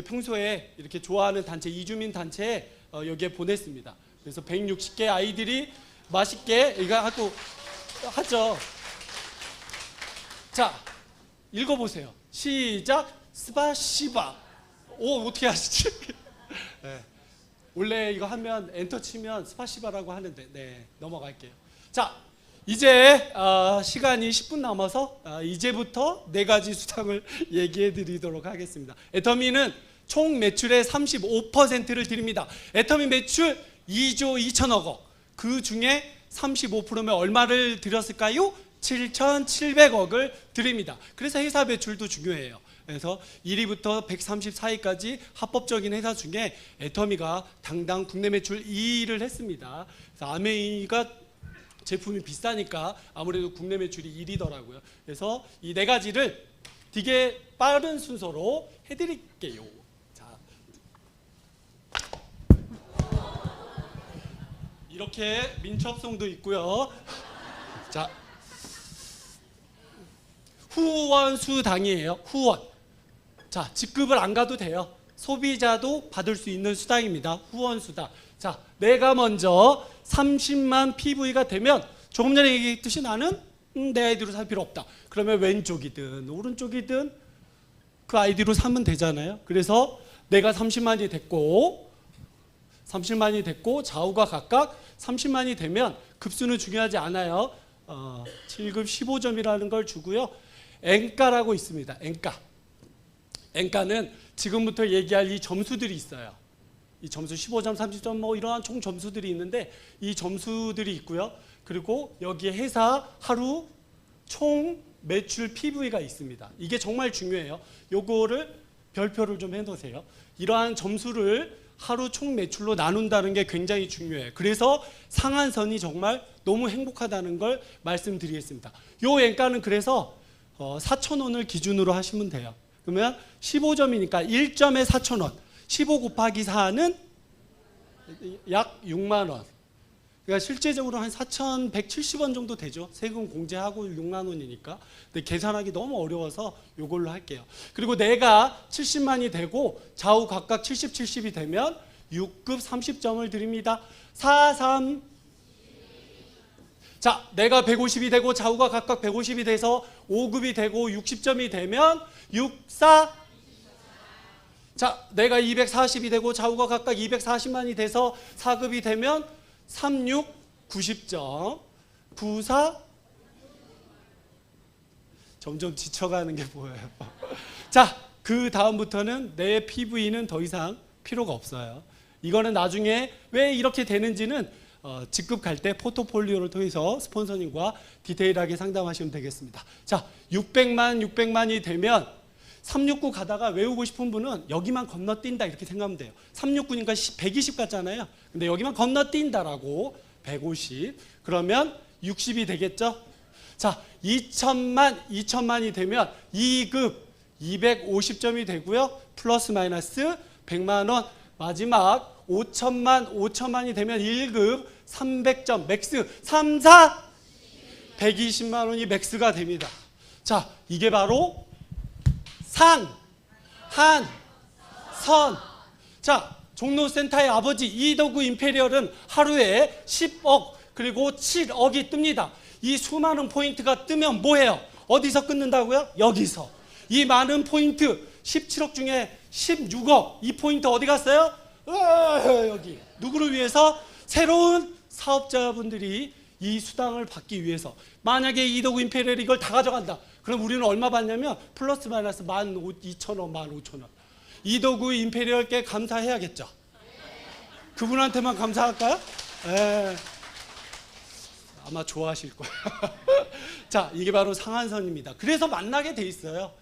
평소에 이렇게 좋아하는 단체, 이주민 단체에 여기에 보냈습니다. 그래서 160개 아이들이 맛있게 이거 하고 하죠. 자, 읽어보세요. 시작. 스바시바. 어떻게 하시지? 네. 원래 이거 하면 엔터 치면 스파시바라고 하는데 넘어갈게요. 자, 이제 시간이 10분 남아서 이제부터 4가지 수당을 얘기해 드리도록 하겠습니다. 애터미는 총 매출의 35%를 드립니다. 애터미 매출 2조 2천억 원. 그 중에 35%면 얼마를 드렸을까요? 7,700억을 드립니다. 그래서 회사 매출도 중요해요. 그래서 1위부터 134위까지 합법적인 회사 중에 애터미가 당당 국내 매출 2위를 했습니다. 그래서 아메이가 제품이 비싸니까 아무래도 국내 매출이 1위더라고요. 그래서 이 4가지를 되게 빠른 순서로 해드릴게요. 자, 이렇게 민첩성도 있고요. 자, 후원수당이에요. 후원. 자, 직급을 안 가도 돼요. 소비자도 받을 수 있는 수당입니다. 후원수당. 자, 내가 먼저 30만 PV가 되면 조금 전에 얘기했듯이 나는 내 아이디로 살 필요 없다. 그러면 왼쪽이든 오른쪽이든 그 아이디로 사면 되잖아요. 그래서 내가 30만이 됐고 좌우가 각각 30만이 되면 급수는 중요하지 않아요. 7급 15점이라는 걸 주고요. 엔가라고 있습니다. 엔가는 지금부터 얘기할 이 점수들이 있어요. 이 점수 15점, 30점 뭐 이러한 총 점수들이 있는데 이 점수들이 있고요. 그리고 여기에 회사 하루 총 매출 PV가 있습니다. 이게 정말 중요해요. 요거를 별표를 좀 해놓으세요. 이러한 점수를 하루 총 매출로 나눈다는 게 굉장히 중요해요. 그래서 상한선이 정말 너무 행복하다는 걸 말씀드리겠습니다. 요 엔가는 그래서 4,000원을 기준으로 하시면 돼요. 그러면 15점이니까 1점에 4,000원. 15 곱하기 4는 약 6만 원. 그러니까 실제적으로 한 4,170원 정도 되죠. 세금 공제하고 6만 원이니까. 근데 계산하기 너무 어려워서 이걸로 할게요. 그리고 내가 70만이 되고 좌우 각각 70, 70이 되면 6급 30점을 드립니다. 4, 3. 자, 내가 150이 되고 좌우가 각각 150이 돼서 5급이 되고 60점이 되면 6, 4. 자, 내가 240이 되고 좌우가 각각 240만이 돼서 4급이 되면 3, 6, 90점. 9, 4. 점점 지쳐가는 게 보여요. 자, 그 다음부터는 내 PV는 더 이상 필요가 없어요. 이거는 나중에 왜 이렇게 되는지는 직급 갈 때 포트폴리오를 통해서 스폰서님과 디테일하게 상담하시면 되겠습니다. 자, 600만이 되면 369 가다가 외우고 싶은 분은 여기만 건너뛴다 이렇게 생각하면 돼요. 369니까 120 같잖아요. 근데 여기만 건너뛴다라고 150 그러면 60이 되겠죠. 자, 2천만이 되면 2급 250점이 되고요. 플러스 마이너스 100만 원. 마지막 5천만이 되면 1급 300점 맥스 3, 4 120만 원이 맥스가 됩니다. 자, 이게 바로 산, 한, 선. 자, 종로센터의 아버지 이덕우 임페리얼은 하루에 10억 그리고 7억이 뜹니다. 이 수많은 포인트가 뜨면 뭐해요? 어디서 끊는다고요? 여기서. 이 많은 포인트 17억 중에 16억 이 포인트 어디 갔어요? 여기. 누구를 위해서? 새로운 사업자분들이 이 수당을 받기 위해서. 만약에 이덕우 임페리얼이 이걸 다 가져간다. 그럼 우리는 얼마 받냐면 플러스 마이너스 12,000원, 15,000원. 이덕우 임페리얼께 감사해야겠죠. 그분한테만 감사할까요? 아마 좋아하실 거예요. 자, 이게 바로 상한선입니다. 그래서 만나게 돼 있어요.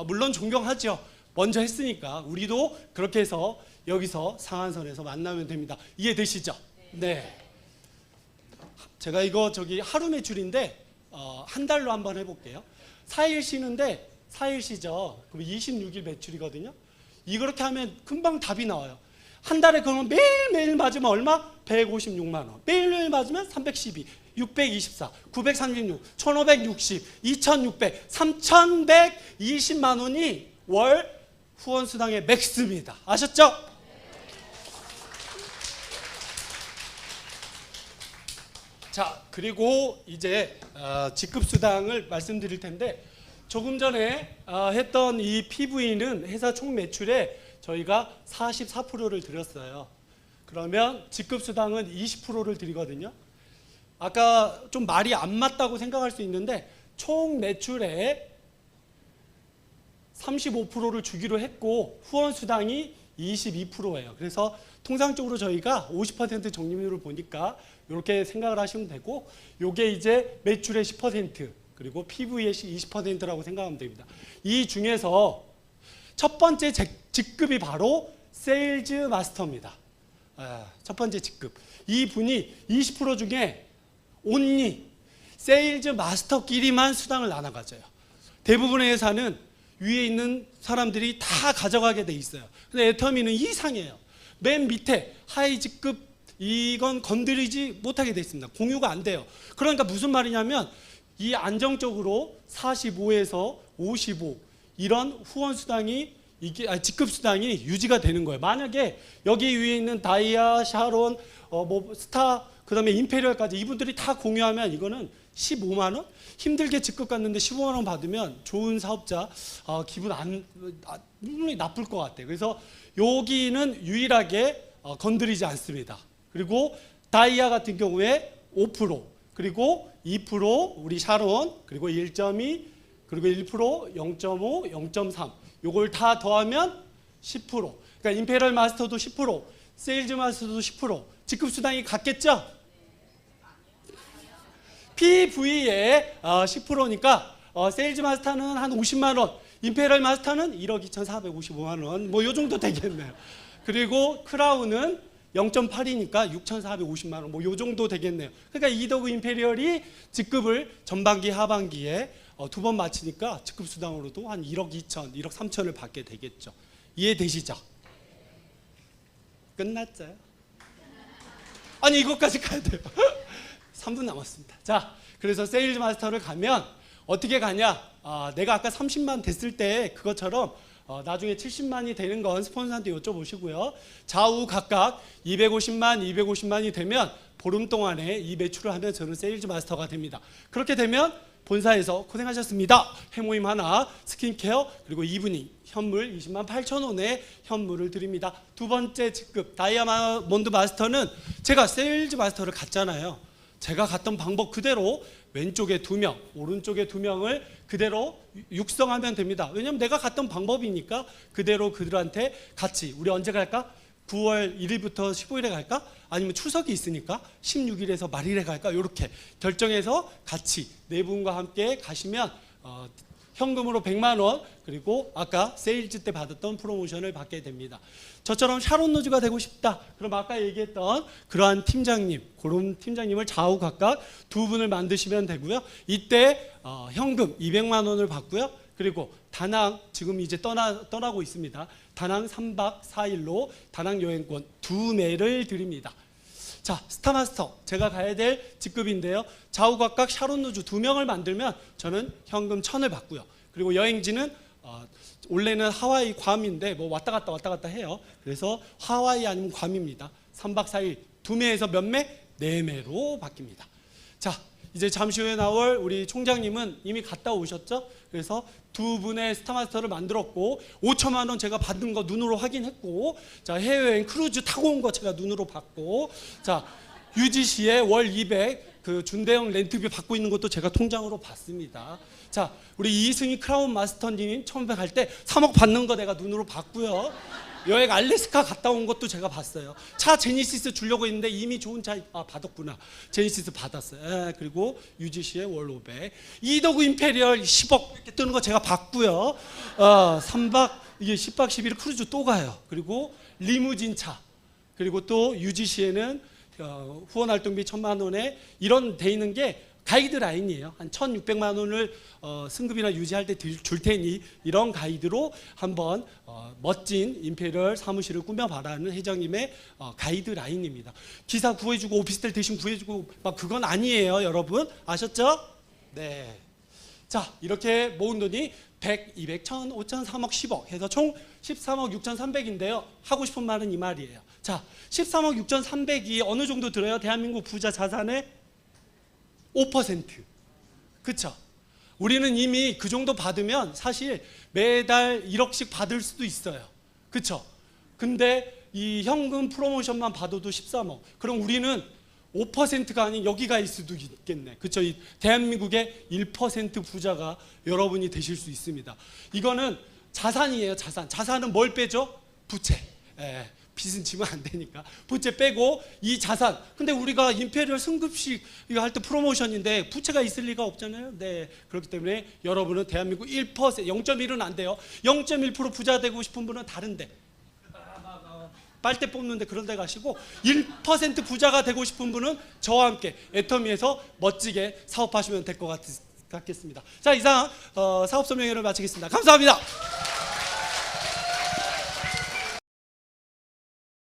물론 존경하죠. 먼저 했으니까 우리도 그렇게 해서 여기서 상한선에서 만나면 됩니다. 이해되시죠? 네. 제가 이거 하루 매출인데 한 달로 한번 해볼게요. 4일 쉬는데 4일 쉬죠. 그럼 26일 매출이거든요. 이렇게 하면 금방 답이 나와요. 한 달에 그러면 매일매일 맞으면 얼마? 156만 원. 매일매일 맞으면 312, 624, 936, 1560, 2600, 3120만 원이 월 후원수당의 맥스입니다. 아셨죠? 자, 그리고 이제 직급수당을 말씀드릴 텐데 조금 전에 했던 이 PV는 회사 총 매출에 저희가 44%를 드렸어요. 그러면 직급수당은 20%를 드리거든요. 아까 좀 말이 안 맞다고 생각할 수 있는데 총 매출의 35%를 주기로 했고 후원수당이 22%예요. 그래서 통상적으로 저희가 50% 적립률을 보니까 이렇게 생각을 하시면 되고 요게 이제 매출의 10% 그리고 PV의 20%라고 생각하면 됩니다. 이 중에서 첫 번째 직급이 바로 세일즈 마스터입니다. 첫 번째 직급. 이 분이 20% 중에 온리 세일즈 마스터끼리만 수당을 나눠 가져요. 대부분의 회사는 위에 있는 사람들이 다 가져가게 돼 있어요. 근데 애터미는 이상해요. 맨 밑에 하이 직급 이건 건드리지 못하게 돼 있습니다. 공유가 안 돼요. 그러니까 무슨 말이냐면 이 안정적으로 45에서 55 이런 후원 수당이 직급 수당이 유지가 되는 거예요. 만약에 여기 위에 있는 다이아, 샤론, 스타, 그다음에 임페리얼까지 이분들이 다 공유하면 이거는 15만 원? 힘들게 직급 갔는데 15만 원 받으면 좋은 사업자 기분 기분이 나쁠 것 같아요. 그래서 여기는 유일하게 건드리지 않습니다. 그리고 다이아 같은 경우에 5% 그리고 2% 우리 샤론 그리고 1.2 그리고 1% 0.5 0.3 요걸 다 더하면 10%. 그러니까 임페리얼 마스터도 10% 세일즈 마스터도 10% 직급 수당이 같겠죠? PV에 10%니까 세일즈 마스터는 한 50만 원, 임페리얼 마스터는 1억 2,455만 원, 뭐 요 정도 되겠네요. 그리고 크라운은 0.8이니까 6,450만 원, 뭐 요 정도 되겠네요. 그러니까 이덕우 임페리얼이 직급을 전반기, 하반기에 두 번 마치니까 직급 수당으로도 한 1억 2천, 1억 3천을 받게 되겠죠. 이해되시죠? 끝났어요? 아니 이것까지 가야 돼요. 3분 남았습니다. 자, 그래서 세일즈 마스터를 가면 어떻게 가냐? 내가 아까 30만 됐을 때 그것처럼 나중에 70만이 되는 건 스폰서한테 여쭤보시고요. 좌우 각각 250만, 250만이 되면 보름 동안에 이 매출을 하면 저는 세일즈 마스터가 됩니다. 그렇게 되면 본사에서 고생하셨습니다. 해모임 하나, 스킨케어, 그리고 이브닝, 현물 20만 8천 원의 현물을 드립니다. 두 번째 직급 다이아몬드 마스터는 제가 세일즈 마스터를 갔잖아요. 제가 갔던 방법 그대로 왼쪽에 2명, 오른쪽에 2명을 그대로 육성하면 됩니다. 왜냐하면 내가 갔던 방법이니까 그대로 그들한테 같이 우리 언제 갈까? 9월 1일부터 15일에 갈까? 아니면 추석이 있으니까 16일에서 말일에 갈까? 이렇게 결정해서 같이 네 분과 함께 가시면 현금으로 100만 원 그리고 아까 세일즈 때 받았던 프로모션을 받게 됩니다. 저처럼 샤론 로즈가 되고 싶다. 그럼 아까 얘기했던 그러한 팀장님, 그런 팀장님을 좌우 각각 두 분을 만드시면 되고요. 이때 현금 200만 원을 받고요. 그리고 다낭 지금 이제 떠나고 있습니다. 다낭 3박 4일로 다낭 여행권 2매를 드립니다. 자, 스타마스터 제가 가야 될 직급인데요. 좌우 각각 샤론 로즈 2명을 만들면 저는 현금 1000을 받고요. 그리고 여행지는 원래는 하와이 괌인데 뭐 왔다 갔다 해요. 그래서 하와이 아니면 괌입니다. 3박 4일 2매에서 몇 매? 4매로 바뀝니다. 자, 이제 잠시 후에 나올 우리 총장님은 이미 갔다 오셨죠? 그래서 두 분의 스타마스터를 만들었고 5천만 원 제가 받은 거 눈으로 확인했고, 자, 해외여행 크루즈 타고 온 거 제가 눈으로 봤고, 자, UGC의 월 200 그 준대형 렌트비 받고 있는 것도 제가 통장으로 봤습니다. 자, 우리 이승희 크라운 마스터님 처음 갈 때 3억 받는 거 내가 눈으로 봤고요. 여행 알래스카 갔다 온 것도 제가 봤어요. 차 제니시스 주려고 했는데 이미 좋은 차 받았구나. 제니시스 받았어요. 그리고 UGC의 월 500 이더구 임페리얼 10억 이렇게 뜨는 거 제가 봤고요. 3박 이게 10박 11일 크루즈 또 가요. 그리고 리무진 차 그리고 또 UGC에는 후원 활동비 1000만 원에 이런 돼 있는 게 가이드라인이에요. 한 1600만 원을 승급이나 유지할 때 줄 테니 이런 가이드로 한번 멋진 임페리얼 사무실을 꾸며봐라는 회장님의 가이드라인입니다. 기사 구해주고 오피스텔 대신 구해주고 막 그건 아니에요. 여러분 아셨죠? 네. 자, 이렇게 모은 돈이 100, 200, 1000, 5000, 3억, 10억 해서 총 13억 6,300인데요. 하고 싶은 말은 이 말이에요. 자, 13억 6,300이 어느 정도 들어요? 대한민국 부자 자산의 5%. 그쵸? 우리는 이미 그 정도 받으면 사실 매달 1억씩 받을 수도 있어요. 그쵸? 근데 이 현금 프로모션만 받아도 13억. 그럼 우리는 5%가 아닌 여기 가 있을 수도 있겠네. 그쵸? 이 대한민국의 1% 부자가 여러분이 되실 수 있습니다. 이거는 자산이에요, 자산. 자산은 뭘 빼죠? 부채. 빚은 지면 안 되니까 부채 빼고 이 자산. 근데 우리가 임페리얼 승급식 이거 할 때 프로모션인데 부채가 있을 리가 없잖아요. 네, 그렇기 때문에 여러분은 대한민국 1%, 0.1은 안 돼요. 0.1% 부자 되고 싶은 분은 다른데 빨대 뽑는데 그런 데 가시고 1% 부자가 되고 싶은 분은 저와 함께 애터미에서 멋지게 사업하시면 될 것 같겠습니다. 자, 이상 사업 설명회를 마치겠습니다. 감사합니다.